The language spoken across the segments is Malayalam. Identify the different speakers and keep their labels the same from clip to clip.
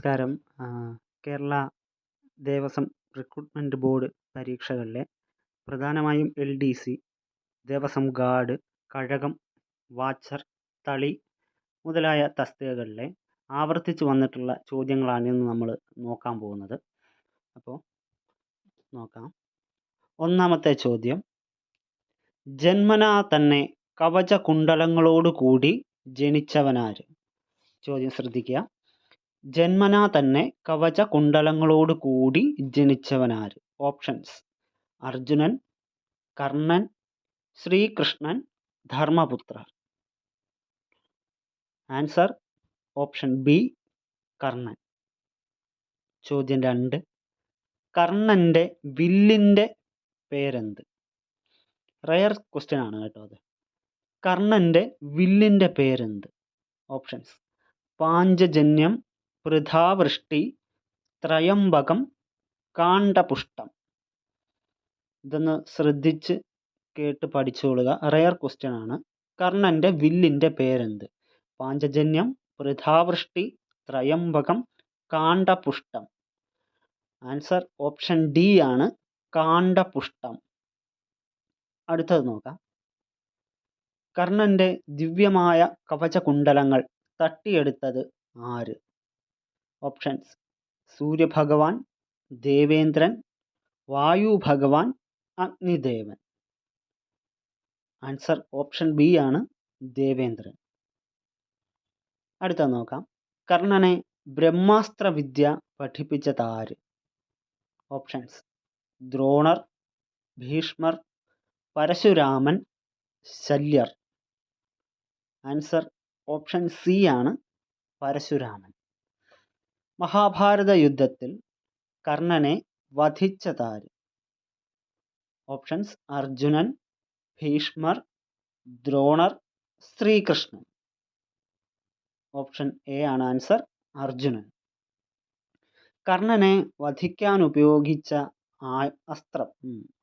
Speaker 1: നമസ്കാരം. കേരള ദേവസ്വം റിക്രൂട്ട്മെൻറ്റ് ബോർഡ് പരീക്ഷകളിലെ പ്രധാനമായും LDC, ദേവസ്വം ഗാർഡ്, കഴകം, വാച്ചർ, തളി മുതലായ തസ്തികകളിലെ ആവർത്തിച്ച് വന്നിട്ടുള്ള ചോദ്യങ്ങളാണ് ഇന്ന് നമ്മൾ നോക്കാൻ പോകുന്നത്. അപ്പോൾ നോക്കാം. ഒന്നാമത്തെ ചോദ്യം: ജന്മനാ തന്നെ കവചകുണ്ഡലങ്ങളോടുകൂടി ജനിച്ചവനാര്? ചോദ്യം ശ്രദ്ധിക്കുക. ജന്മനാ തന്നെ കവചകുണ്ഡലങ്ങളോടുകൂടി ജനിച്ചവനാര്? Options: Arjunan, Karnan, Sreekrishnan, Dharmaputrar. Answer option B, Karnan. ചോദ്യം 2: കർണൻ്റെ വില്ലിൻ്റെ പേരെന്ത്? റയർ ക്വസ്റ്റ്യൻ ആണ് കേട്ടോ അത്. കർണൻ്റെ വില്ലിൻ്റെ പേരെന്ത്? ഓപ്ഷൻസ്: പാഞ്ചജന്യം, പൃഥാവൃഷ്ടി, ത്രയംബകം, കാണ്ഡപുഷ്ടം. ഇതൊന്ന് ശ്രദ്ധിച്ച് കേട്ട് പഠിച്ചോളുക. റയർ ക്വസ്റ്റ്യൻ ആണ്. കർണൻ്റെ വില്ലിൻ്റെ പേരെന്ത്? Panchajanyam, പൃഥാവൃഷ്ടി, Trayambakam, കാണ്ഡപുഷ്ടം. Answer option D ആണ്, കാണ്ഡപുഷ്ടം. അടുത്തത് നോക്കാം. കർണൻ്റെ ദിവ്യമായ കവചകുണ്ഡലങ്ങൾ തട്ടിയെടുത്തത് ആര്? ഓപ്ഷൻസ്: സൂര്യഭഗവാൻ, ദേവേന്ദ്രൻ, വായു ഭഗവാൻ, അഗ്നിദേവൻ. ആൻസർ ഓപ്ഷൻ ബി ആണ്, ദേവേന്ദ്രൻ. അടുത്ത നോക്കാം. കർണനെ ബ്രഹ്മാസ്ത്ര വിദ്യ പഠിപ്പിച്ചത് ആര്? Options: Dronar, Bhishmar, Parashuraman, Shalyar. Answer option C ആണ്, പരശുരാമൻ. മഹാഭാരത യുദ്ധത്തിൽ കർണനെ വധിച്ചതാര്? Options: Arjunan, Bhishmar, Dronar, Sreekrishnan. Option A ആണ് ആൻസർ, അർജുനൻ. കർണനെ വധിക്കാൻ ഉപയോഗിച്ച അസ്ത്രം,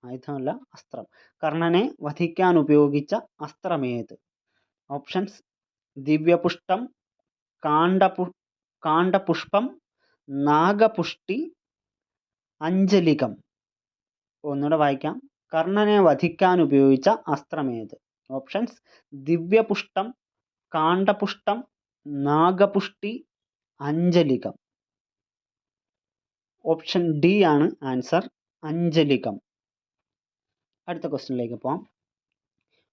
Speaker 1: ആയുധമല്ല അസ്ത്രം, കർണനെ വധിക്കാൻ ഉപയോഗിച്ച അസ്ത്രമേത്? ഓപ്ഷൻസ്: ദിവ്യപുഷ്ടം, കാണ്ഡപുഷ്പം, നാഗപുഷ്ടി, അഞ്ജലികം. ഒന്നുകൂടെ വായിക്കാം. കർണനെ വധിക്കാൻ ഉപയോഗിച്ച അസ്ത്രമേത്? ഓപ്ഷൻസ്: ദിവ്യപുഷ്ടം, കാണ്ഡപുഷ്ടം, നാഗപുഷ്ടി, അഞ്ജലികം. ഓപ്ഷൻ ഡി ആണ് ആൻസർ, അഞ്ജലികം. അടുത്ത ക്വസ്റ്റ്യനിലേക്ക് പോകാം.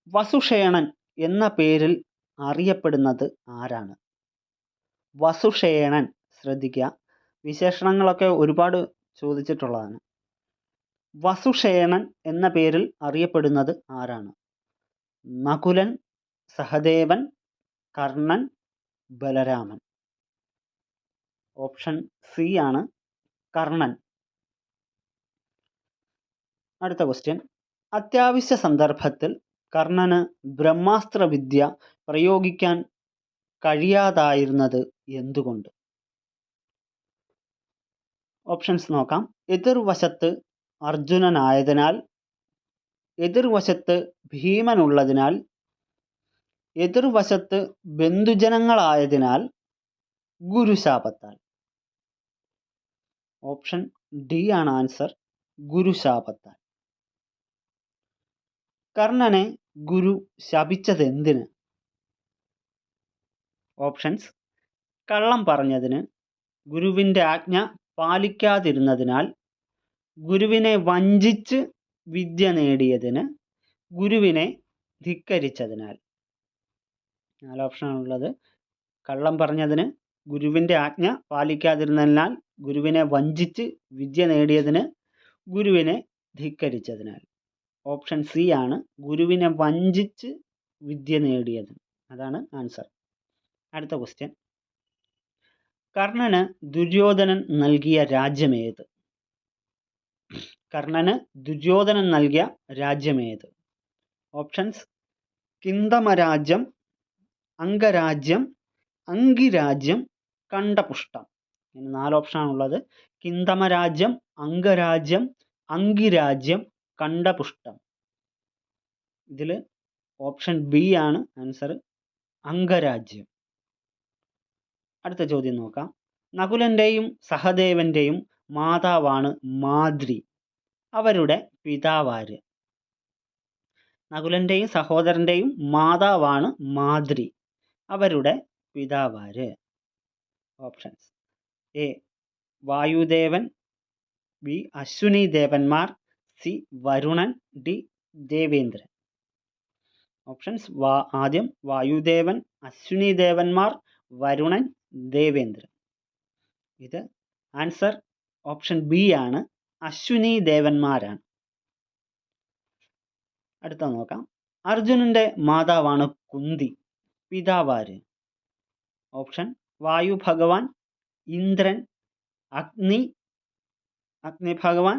Speaker 1: വസുഷേണൻ എന്ന പേരിൽ അറിയപ്പെടുന്നത് ആരാണ്? വസുഷേണൻ. ശ്രദ്ധിക്കുക, വിശേഷണങ്ങളൊക്കെ ഒരുപാട് ചോദിച്ചിട്ടുള്ളതാണ്. വസുഷേണൻ എന്ന പേരിൽ അറിയപ്പെടുന്നത് ആരാണ്? നകുലൻ, സഹദേവൻ, കർണൻ, ബലരാമൻ. ഓപ്ഷൻ സി ആണ്, കർണൻ. അടുത്ത ക്വസ്റ്റ്യൻ: അത്യാവശ്യ സന്ദർഭത്തിൽ കർണന് ബ്രഹ്മാസ്ത്ര വിദ്യ പ്രയോഗിക്കാൻ കഴിയാതായിരുന്നത് എന്തുകൊണ്ട്? ഓപ്ഷൻസ് നോക്കാം. എതിർവശത്ത് അർജുനനായതിനാൽ, എതിർവശത്ത് ഭീമനുള്ളതിനാൽ, എതിർവശത്ത് ബന്ധുജനങ്ങളായതിനാൽ, ഗുരുശാപത്താൽ. ഓപ്ഷൻ ഡി ആണ് ആൻസർ, ഗുരുശാപത്താൽ. കർണനെ ഗുരു ശപിച്ചത് എന്തിന്? ഓപ്ഷൻസ്: കള്ളം പറഞ്ഞതിന്, ഗുരുവിൻ്റെ ആജ്ഞ പാലിക്കാതിരുന്നതിനാൽ, ഗുരുവിനെ വഞ്ചിച്ച് വിദ്യ നേടിയതിന്, ഗുരുവിനെ ധിക്കരിച്ചതിനാൽ. 4 ഓപ്ഷനാണുള്ളത്. കള്ളം പറഞ്ഞതിന്, ഗുരുവിൻ്റെ ആജ്ഞ പാലിക്കാതിരുന്നതിനാൽ, ഗുരുവിനെ വഞ്ചിച്ച് വിദ്യ നേടിയതിന്, ഗുരുവിനെ ധിക്കരിച്ചതിനാൽ. ഓപ്ഷൻ സി ആണ്, ഗുരുവിനെ വഞ്ചിച്ച് വിദ്യ നേടിയതിന്. അതാണ് ആൻസർ. അടുത്ത ക്വസ്റ്റ്യൻ: കർണന് ദുര്യോധനൻ നൽകിയ രാജ്യമേത്? കർണന് ദുര്യോധനൻ നൽകിയ രാജ്യമേത്? ഓപ്ഷൻസ്: കിന്തമരാജ്യം, അംഗരാജ്യം, അങ്കിരാജ്യം, കണ്ഠപുഷ്ടം. ഇങ്ങനെ 4 ഓപ്ഷനാണുള്ളത്. കിന്തമരാജ്യം, അംഗരാജ്യം, അങ്കിരാജ്യം, കണ്ഠപുഷ്ടം. ഇതിൽ ഓപ്ഷൻ ബി ആണ് ആൻസർ, അംഗരാജ്യം. അടുത്ത ചോദ്യം നോക്കാം. നകുലൻ്റെയും സഹദേവൻ്റെയും മാതാവാണ് മാദ്രി. അവരുടെ പിതാവാര്? നകുലൻ്റെയും സഹോദരൻ്റെയും മാതാവാണ് മാദ്രി. അവരുടെ പിതാവാര്? Options: A Vayudevan, B Ashwini ദേവന്മാർ, C Varunan, D Devendran. Options: ആദ്യം വായുദേവൻ, അശ്വിനി ദേവന്മാർ, വരുണൻ, ദേവേന്ദ്രൻ. ഇത് ആൻസർ ഓപ്ഷൻ ബി ആണ്, അശ്വിനി ദേവന്മാരാണ്. അടുത്ത നോക്കാം. അർജുനന്റെ മാതാവാണ് കുന്തി. പിതാവാര്? ഓപ്ഷൻ: വായു ഭഗവാൻ, ഇന്ദ്രൻ, അഗ്നി ഭഗവാൻ,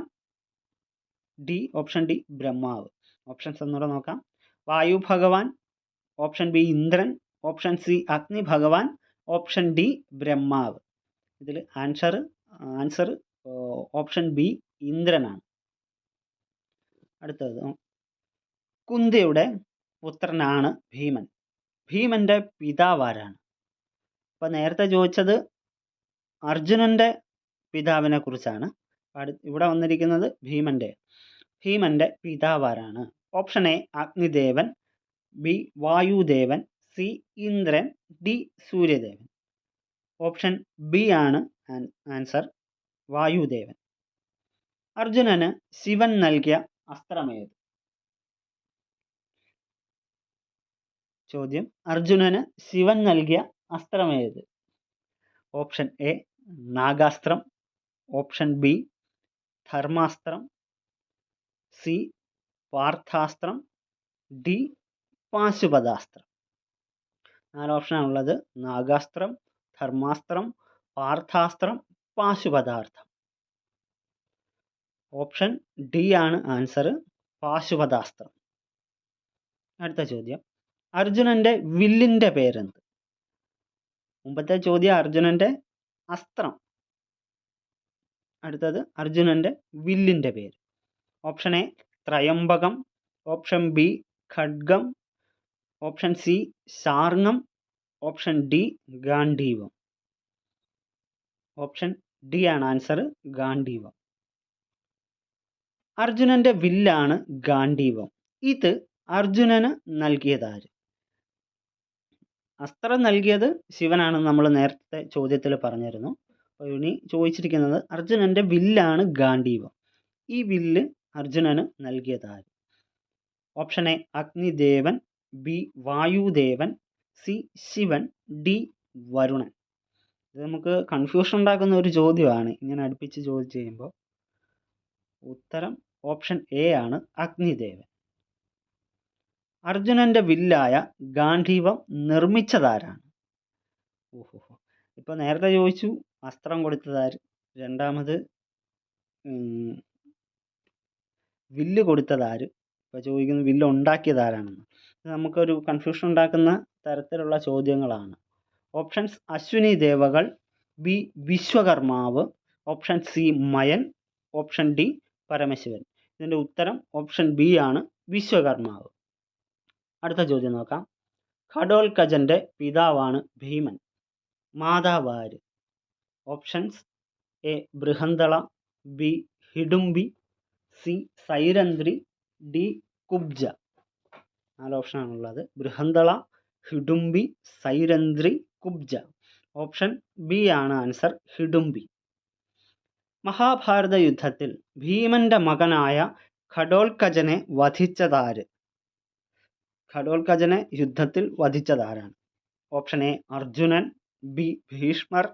Speaker 1: ഡി ഓപ്ഷൻ ഡി ബ്രഹ്മാവ്. ഓപ്ഷൻസ് ഒന്നുകൂടെ നോക്കാം. വായു Bhagavan, option B Indran, option C അഗ്നി ഭഗവാൻ, ഓപ്ഷൻ ഡി ബ്രഹ്മാവ്. ഇതിൽ ആൻസർ ഓപ്ഷൻ ബി ഇന്ദ്രനാണ്. അടുത്തത്, കുന്തിയുടെ പുത്രനാണ് ഭീമൻ. ഭീമന്റെ പിതാവാരാണ്? അപ്പം നേരത്തെ ചോദിച്ചത് അർജുനന്റെ പിതാവിനെ കുറിച്ചാണ്. ഇവിടെ വന്നിരിക്കുന്നത് ഭീമന്റെ പിതാവാരാണ്? Option A Agnidevan, B Vayudevan, C Indran, D Suryadevan. Option B ആണ് ആൻസർ, വായുദേവൻ. അർജുനന് ശിവൻ നൽകിയ അസ്ത്രമേത്? ചോദ്യം: അർജുനന് ശിവൻ നൽകിയ അസ്ത്രമേത്? Option A Nagastram, option B Dharmastram, C Parthastram, D Pashupatastram. 4 ഓപ്ഷനാണുള്ളത്: നാഗാസ്ത്രം, ധർമാസ്ത്രം, പാർത്ഥാസ്ത്രം, പാശുപതാസ്ത്രം. ഓപ്ഷൻ ഡി ആണ് ആൻസർ, പാശുപതാസ്ത്രം. അടുത്ത ചോദ്യം: അർജുനന്റെ വില്ലിന്റെ പേരെന്ത്? മുമ്പത്തെ ചോദ്യം അർജുനന്റെ അസ്ത്രം, അടുത്തത് അർജുനന്റെ വില്ലിന്റെ പേര്. Option A Thrayambakam, option B Khadgam, option C Sharngam, option D Gandeevam. Option D ആണ് ആൻസർ, ഗാണ്ഡീവം. അർജുനന്റെ വില്ലാണ് ഗാണ്ഡീവം. ഇത് അർജുനന് നൽകിയതാര്? അസ്ത്രം നൽകിയത് ശിവനാണെന്ന് നമ്മൾ നേരത്തെ ചോദ്യത്തിൽ പറഞ്ഞിരുന്നു. അപ്പോൾ ഇനി ചോദിച്ചിരിക്കുന്നത് അർജുനന്റെ വില്ലാണ് ഗാണ്ഡീവം. ഈ വില്ല് അർജുനന് നൽകിയതാര്? Option A Agnidevan, B Vayudevan, C Shivan, D Varunan. ഇത് നമുക്ക് കൺഫ്യൂഷൻ ഉണ്ടാക്കുന്ന ഒരു ചോദ്യമാണ് ഇങ്ങനെ അടുപ്പിച്ച് ചോദിച്ചു കഴിയുമ്പോൾ. ഉത്തരം ഓപ്ഷൻ എ ആണ്, അഗ്നിദേവൻ. അർജുനന്റെ വില്ലായ ഗാണ്ഡീവം നിർമ്മിച്ചതാരാണ്? ഇപ്പൊ നേരത്തെ ചോദിച്ചു അസ്ത്രം കൊടുത്തതാര്, രണ്ടാമത് വില്ല് കൊടുത്തതാര്, ഇപ്പൊ ചോദിക്കുന്ന വില്ല് ഉണ്ടാക്കിയതാരാണെന്ന്. നമുക്കൊരു കൺഫ്യൂഷൻ ഉണ്ടാക്കുന്ന തരത്തിലുള്ള ചോദ്യങ്ങളാണ്. ഓപ്ഷൻസ്: അശ്വിനി ദേവകൾ, ബി വിശ്വകർമാവ്, option C Mayan, option D Paramashivan. ഇതിന്റെ ഉത്തരം ഓപ്ഷൻ ബി ആണ്, വിശ്വകർമാവ്. അടുത്ത ചോദ്യം നോക്കാം. ഘടോൽക്കചന്റെ പിതാവാണ് ഭീമൻ. മാതാവാര്? Options: A Brihannala, B Hidimbi, C Sairandhri, D Kubja. 4 ഓപ്ഷനാണുള്ളത്: ബൃഹന്തള, ഹിഡുംബി, സൈരന്ധ്രി, കുബ്ജ. ഓപ്ഷൻ ബി ആണ് ആൻസർ, ഹിഡുംബി. മഹാഭാരത യുദ്ധത്തിൽ ഭീമന്റെ മകനായ ഘടോൽക്കചനെ വധിച്ചതാര്? ഘടോൽക്കചനെ യുദ്ധത്തിൽ വധിച്ചതാരാണ്? Option A Arjunan, B Bhishmar,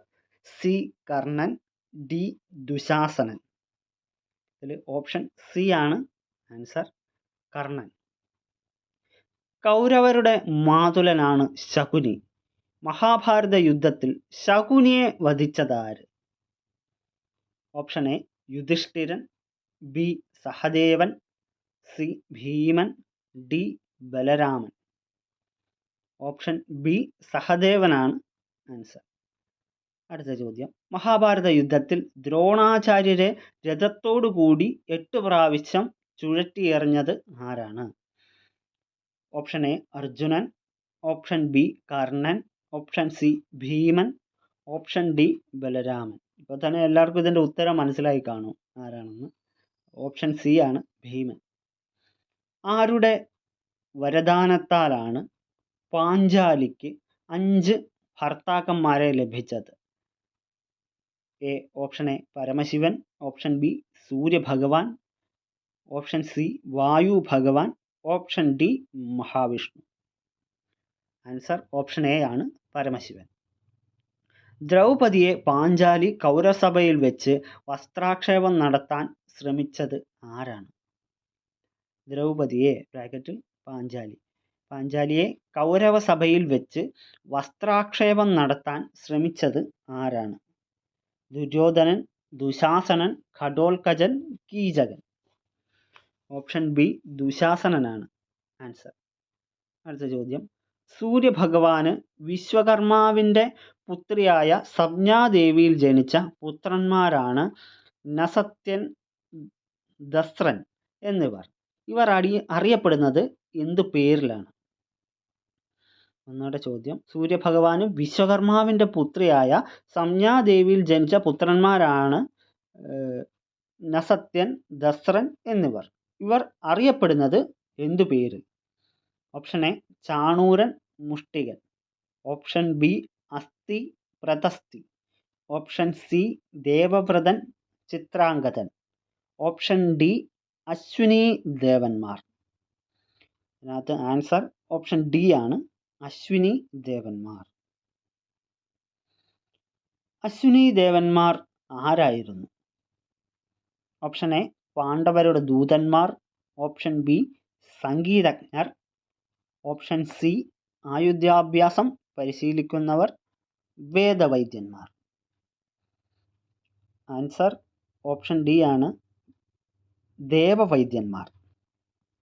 Speaker 1: C Karnan, D Dushasanan. ഇതിൽ ഓപ്ഷൻ സി ആണ് ആൻസർ, കർണൻ. കൗരവരുടെ മാതുലനാണ് ശകുനി. മഹാഭാരത യുദ്ധത്തിൽ ശകുനിയെ വധിച്ചതാര്? Option A Yudhishthiran, B Sahadevan, C Bheeman, D Balaraman. Option B സഹദേവനാണ് ആൻസർ. അടുത്ത ചോദ്യം: മഹാഭാരത യുദ്ധത്തിൽ ദ്രോണാചാര്യരെ രഥത്തോടു കൂടി 8 പ്രാവശ്യം ചുഴറ്റിയെറിഞ്ഞത് ആരാണ്? Option A Arjunan, option B Karnan, option C Bhiman, option D Balaraman. ഇപ്പോൾ തന്നെ എല്ലാവർക്കും ഇതിൻ്റെ ഉത്തരം മനസ്സിലായി കാണും ആരാണെന്ന്. ഓപ്ഷൻ സി ആണ് ഭീമൻ. ആരുടെ വരദാനത്താലാണ് പാഞ്ചാലിക്ക് 5 ഭർത്താക്കന്മാരെ ലഭിച്ചത്? Option A Paramashivan, option B Suryabhagavan, option C Vayu Bhagavan, option D Mahavishnu. Answer option A ആണ് പരമശിവൻ. ദ്രൗപദിയെ പാഞ്ചാലി കൗരവസഭയിൽ വെച്ച് വസ്ത്രാക്ഷേപം നടത്താൻ ശ്രമിച്ചത് ആരാണ്? ദ്രൗപദിയെ ബ്രാക്കറ്റിൽ പാഞ്ചാലിയെ കൗരവസഭയിൽ വെച്ച് വസ്ത്രാക്ഷേപം നടത്താൻ ശ്രമിച്ചത് ആരാണ്? ദുര്യോധനൻ, ദുശാസനൻ, ഘടോൽകചൻ, കീചകൻ. ഓപ്ഷൻ ബി ദുശാസനനാണ് ആൻസർ. അടുത്ത ചോദ്യം. സൂര്യഭഗവാന് വിശ്വകർമാവിൻ്റെ പുത്രിയായ സംജ്ഞാദേവിയിൽ ജനിച്ച പുത്രന്മാരാണ് നസത്യൻ, ദസ്രൻ എന്നിവർ. ഇവർ അറിയപ്പെടുന്നത് എന്തു പേരിലാണ്? ഒന്നാമത്തെ ചോദ്യം. സൂര്യഭഗവാന് വിശ്വകർമാവിൻ്റെ പുത്രിയായ സംജ്ഞാദേവിയിൽ ജനിച്ച പുത്രന്മാരാണ് നസത്യൻ, ദസ്രൻ എന്നിവർ. ഇവർ അറിയപ്പെടുന്നത് എന്തു പേരിൽ? Option A Chanuran, Mushtikan. Option B അസ്ഥി, പ്രതസ്ഥി. Option C Devavratan, Chitrangadan. Option D Ashwini ദേവന്മാർ. ഇതിനകത്ത് ആൻസർ ഓപ്ഷൻ ഡി ആണ്, അശ്വിനി ദേവന്മാർ. അശ്വിനി ദേവന്മാർ ആരായിരുന്നു? ഓപ്ഷൻ എ പാണ്ഡവരുടെ ദൂതന്മാർ, ഓപ്ഷൻ ബി സംഗീതജ്ഞർ, ഓപ്ഷൻ സി ആയുധാഭ്യാസം പരിശീലിക്കുന്നവർ, വേദവൈദ്യന്മാർ. ആൻസർ ഓപ്ഷൻ ഡി ആണ്, ദേവവൈദ്യന്മാർ.